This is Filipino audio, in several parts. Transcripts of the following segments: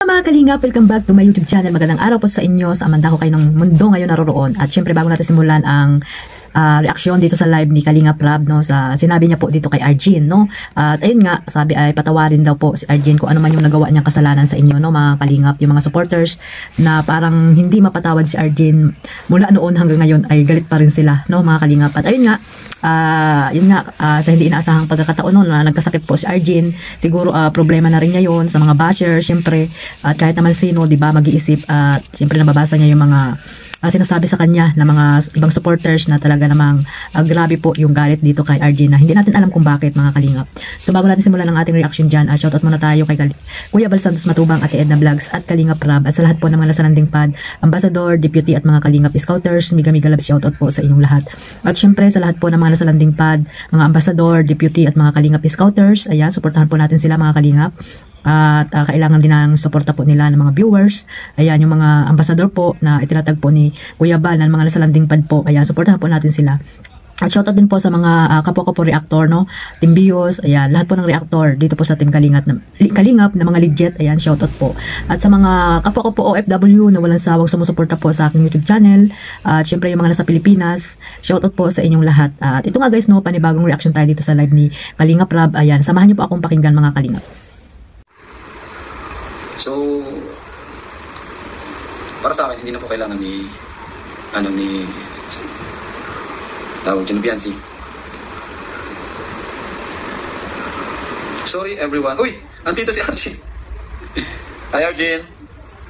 Mga kalingap, welcome back to my YouTube channel. Magandang araw po sa inyo, sa amanda ko kayo ng mundo ngayon naroroon. At syempre bago natin simulan ang reaksyon dito sa live ni Kalingap Rab, no, sa sinabi niya po dito kay Arjin, no. At ayun nga, sabi ay patawarin daw po si Arjin kung ano man yung nagawa niyang kasalanan sa inyo, no, mga kalingap, yung mga supporters na parang hindi mapatawad si Arjin mula noon hanggang ngayon ay galit pa rin sila, no, mga kalingap. At ayun nga, yun nga, sa hindi inaasahang pagkakataon, no, na nagkasakit po si Arjin, siguro problema na rin niya yun sa mga basher, syempre, at kahit naman sino, di ba, mag-iisip, at syempre nababasa niya yung mga sinasabi sa kanya ng mga ibang supporters na talaga namang grabe po yung galit dito kay Arjin na hindi natin alam kung bakit, mga kalingap. So bago natin simulan ang ating reaction dyan, shoutout muna tayo kay Kuya Bal Santos Matubang, Ate Edna Vlogs at Kalingap Rab, at sa lahat po ng mga nasalanding pad, ambassador, deputy at mga kalingap scouters, miga-miga love shoutout po sa inyong lahat. At syempre sa lahat po ng mga nasalanding pad, mga ambassador, deputy at mga kalingap scouters, ayan, suportahan po natin sila, mga kalingap. At kailangan din ng suporta po nila ng mga viewers. Ayan, yung mga ambassador po na itinatag po ni Kuya Bal ng mga nasa landing pad po. Ayan, suportahan po natin sila. At shoutout din po sa mga kapwa ko po reactor, no, Team Bios, ayan, lahat po ng reactor dito po sa Team Kalingap na mga legit, ayan, shoutout po. At sa mga kapwa ko po OFW na walang sawang sumusuporta po sa aking YouTube channel, at syempre yung mga nasa Pilipinas, shoutout po sa inyong lahat. At ito nga guys, no, panibagong reaction tayo dito sa live ni Kalingap Rab. Ayan, samahan niyo po akong pakinggan, mga kalingap. So, para sa akin, hindi na po kailangan ni tawag dyan, Biancy. Sorry everyone. Uy! Nandito si Arjin. Hi Arjin.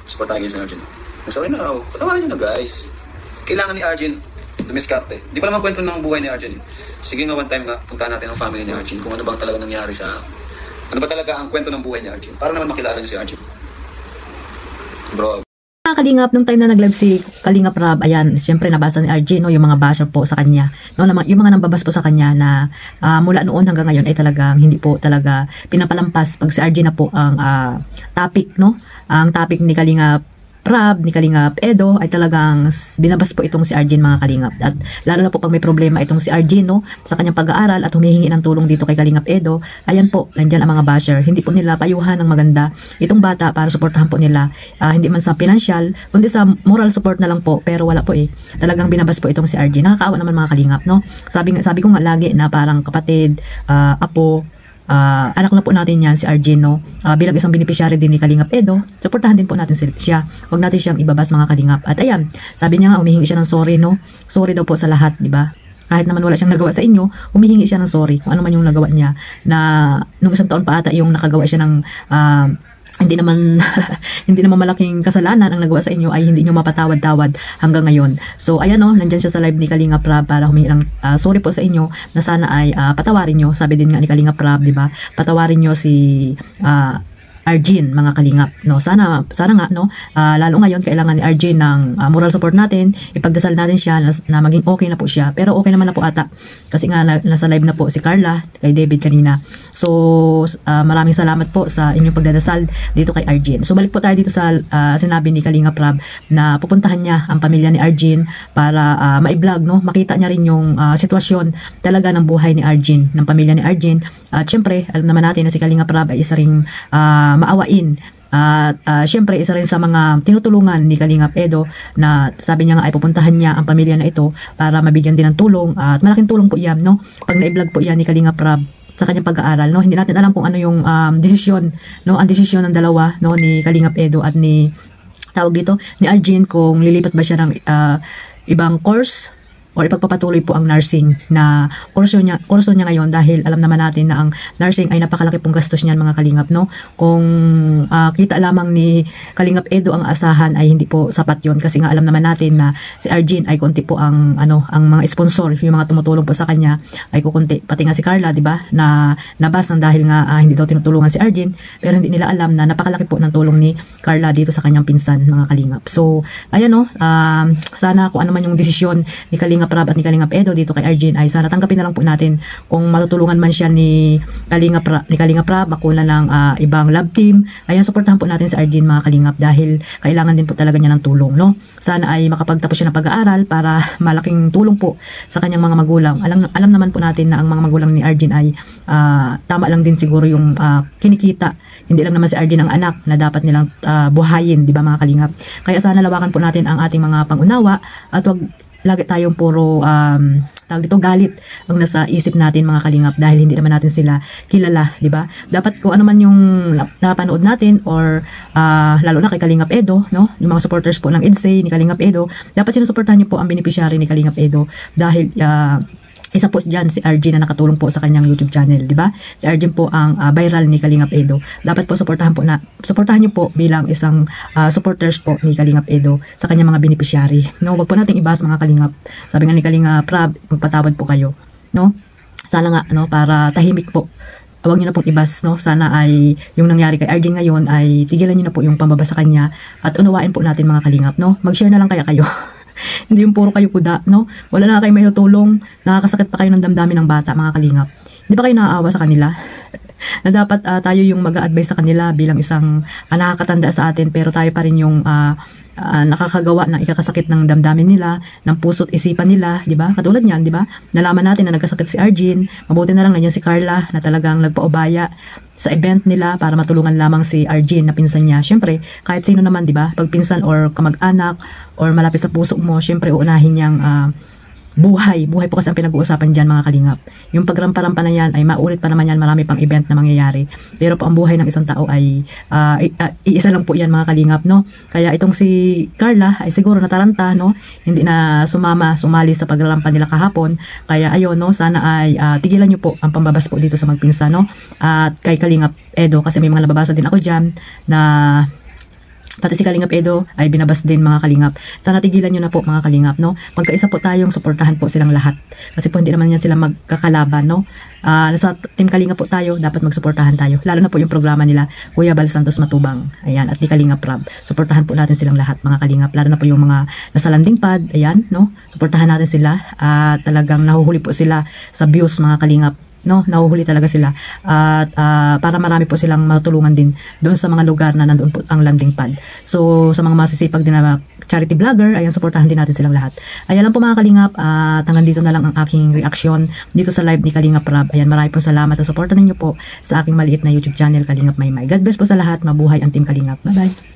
Support tayo si Arjin. Sorry na ako. Patawarin nyo na guys. Kailangan ni Arjin dumiskarte. Di pa naman kwento ng buhay ni Arjin. Sige nga, one time nga, puntahan natin ang family ni Arjin kung ano bang talaga nangyari sa... Ano ba talaga ang kwento ng buhay ni Arjin? Para naman makilala nyo si Arjin. Bro. Mga kalingap, nung time na nag-live si Kalingap Rab, ayan, syempre nabasa ni Arjin, no, yung mga basher po sa kanya, no, yung mga nambabas po sa kanya na mula noon hanggang ngayon ay talagang hindi po talaga pinapalampas pag si Arjin na po ang topic, no, ang topic ni Kalingap Rab, ni Kalingap Edo ay talagang binabas po itong si Arjin, mga kalingap. At lalo na po pag may problema itong si Arjin, no, sa kanyang pag-aaral at humihingi ng tulong dito kay Kalingap Edo, ayan po, nandyan ang mga basher. Hindi po nila payuhan ng maganda itong bata para suportahan po nila, hindi man sa financial, kundi sa moral support na lang po, pero wala po talagang binabas po itong si Arjin. Nakakaawa naman, mga kalingap, no. Sabi ko nga lagi na parang kapatid, apo, anak na po natin yan, si Arjin, no, bilang isang beneficiary din ni Kalingap Edo, suportahan din po natin siya. Huwag natin siyang ibabas, mga kalingap. At ayan, sabi niya nga, humihingi siya ng sorry, no, sorry daw po sa lahat, di ba? Kahit naman wala siyang nagawa sa inyo, humihingi siya ng sorry kung ano man yung nagawa niya, na nung isang taon pa ata yung nakagawa siya ng hindi naman hindi naman malaking kasalanan ang nagawa sa inyo, ay hindi nyo mapatawad-tawad hanggang ngayon. So ayan, no, nandyan siya sa live ni Kalingap Rab para humingi ng sorry po sa inyo, na sana ay patawarin nyo. Sabi din nga ni Kalingap Rab, di ba, patawarin nyo si Arjin, mga kalingap, no. Sana nga, no, lalo ngayon kailangan ni Arjin ng moral support natin, ipagdasal natin siya na maging okay na po siya. Pero okay naman na po ata kasi nga nasa live na po si Carla kay David kanina. So maraming salamat po sa inyong pagdadasal dito kay Arjin. So balik po tayo dito sa sinabi ni Kalingap Rab na pupuntahan niya ang pamilya ni Arjin para ma-vlog, no, makita niya rin yung sitwasyon talaga ng buhay ni Arjin, ng pamilya ni Arjin. At syempre alam naman natin na si Kalingap Rab ay isa ring maawain. At syempre isa rin sa mga tinutulungan ni Kalingap Edo, na sabi niya nga ay pupuntahan niya ang pamilya na ito para mabigyan din ng tulong, at malaking tulong po yan, no, pag na-vlog po yan ni Kalingap Rab sa kanyang pag-aaral, no. Hindi natin alam kung ano yung desisyon, no, ang desisyon ng dalawa, no, ni Kalingap Edo at ni ni Arjin, kung lilipat ba siya ng ibang course o ipagpapatuloy po ang nursing na kurso niya ngayon, dahil alam naman natin na ang nursing ay napakalaki pong gastos niyan, mga kalingap, no. Kung kita lamang ni Kalingap Edo ang asahan ay hindi po sapat yon, kasi nga alam naman natin na si Arjin ay konti po ang mga sponsor, yung mga tumutulong po sa kanya ay kukunti. Pati nga si Carla, di ba, na nabas ng dahil nga hindi daw tinutulungan si Arjin, pero hindi nila alam na napakalaki po ng tulong ni Carla dito sa kanyang pinsan, mga kalingap. So ayan, no, sana kung ano man yung desisyon ni Kalingap Kalingap Rab at ni Kalingap Edo dito kay Arjun ay sana tanggapin na lang po natin kung matutulungan man siya ni Kalingap Rab, makuna ng ibang love team. Ayan, suportahan po natin si Arjun mga Kalingap dahil kailangan din po talaga niya ng tulong, no? Sana ay makapagtapos siya ng pag-aaral para malaking tulong po sa kanyang mga magulang. Alam naman po natin na ang mga magulang ni Arjun ay tama lang din siguro yung kinikita. Hindi lang naman si Arjun ang anak na dapat nilang buhayin, di ba mga Kalingap? Kaya sana lawakan po natin ang ating mga pangunawa at wag lagi tayong puro tawag dito galit ang nasa isip natin mga Kalingap dahil hindi naman natin sila kilala, di ba? Dapat kung ano man yung napanood natin or lalo na kay Kalingap Edo, no? Yung mga supporters po ng EDSA ni Kalingap Edo, dapat sinusuportahan niyo po ang beneficiary ni Kalingap Edo dahil isa po dyan si Arjun na nakatulong po sa kanyang YouTube channel, di ba? Si Arjun po ang viral ni Kalingap Edo. Dapat po suportahan niyo po bilang isang supporters po ni Kalingap Edo sa kanyang mga beneficiary. No, wag po nating ibas mga Kalingap. Sabi nga ni Kalingap Rab, magpatawad po kayo, no? Sana nga no para tahimik po. Huwag niyo na pong ibas, no? Sana ay yung nangyari kay Arjun ngayon ay tigilan niyo na po yung pambaba sa kanya at unawain po natin mga Kalingap, no? Mag-share na lang kaya kayo. Hindi yung puro kayo kuda, no? Wala na kayo may tutulong, nakakasakit pa kayo ng damdamin ng bata, mga Kalingap. Hindi ba kayo naaawa sa kanila? Na dapat tayo yung mag-a-advise sa kanila bilang isang nakakatanda sa atin, pero tayo pa rin yung nakakagawa ng ikakasakit ng damdamin nila, ng puso't isipan nila, di ba? Katulad niyan, di ba? Nalaman natin na nagkasakit si Arjun, mabuti na lang nandiyan si Carla na talagang nagpaubaya sa event nila para matulungan lamang si Arjun na pinsan niya. Syempre, kahit sino naman, di ba? Pag pinsan or kamag-anak or malapit sa puso mo, syempre uunahin niyang buhay po kasi ang pinag-uusapan dyan mga Kalingap. Yung pagrampa-rampa na yan ay maulit pa naman yan, marami pang event na mangyayari. Pero po ang buhay ng isang tao ay iisa lang po yan mga Kalingap, no? Kaya itong si Carla ay siguro nataranta, no? Hindi na sumali sa pagrampa nila kahapon. Kaya ayun, no? Sana ay tigilan nyo po ang pambabas po dito sa magpinsa, no? At kay Kalingap Edo kasi may mga nababasa din ako dyan na pati si Kalingap Edo ay binabas din mga Kalingap. Sana tigilan nyo na po mga Kalingap, no? Magkaisa po tayong suportahan po silang lahat. Kasi po hindi naman yan sila magkakalaban, no? Nasa Team Kalingap po tayo, dapat magsuportahan tayo. Lalo na po yung programa nila, Kuya Bal Santos Matubang. Ayan, at ni Kalingap Rab. Suportahan po natin silang lahat mga Kalingap. Lalo na po yung mga nasa landing pad, ayan, no? Suportahan natin sila. Talagang nahuhuli po sila sa views mga Kalingap. No, nahuhuli talaga sila at para marami po silang matulungan din doon sa mga lugar na nandoon po ang landing pad. So sa mga masisipag din na charity vlogger, ayan, suportahan din natin silang lahat. Ayan lang po mga Kalingap, hanggang dito na lang ang aking reaction dito sa live ni Kalingap Rab. Ayan, marami po salamat sa suporta ninyo po sa aking maliit na YouTube channel Kalingap Maymay. God bless po sa lahat, mabuhay ang Team Kalingap. Bye bye.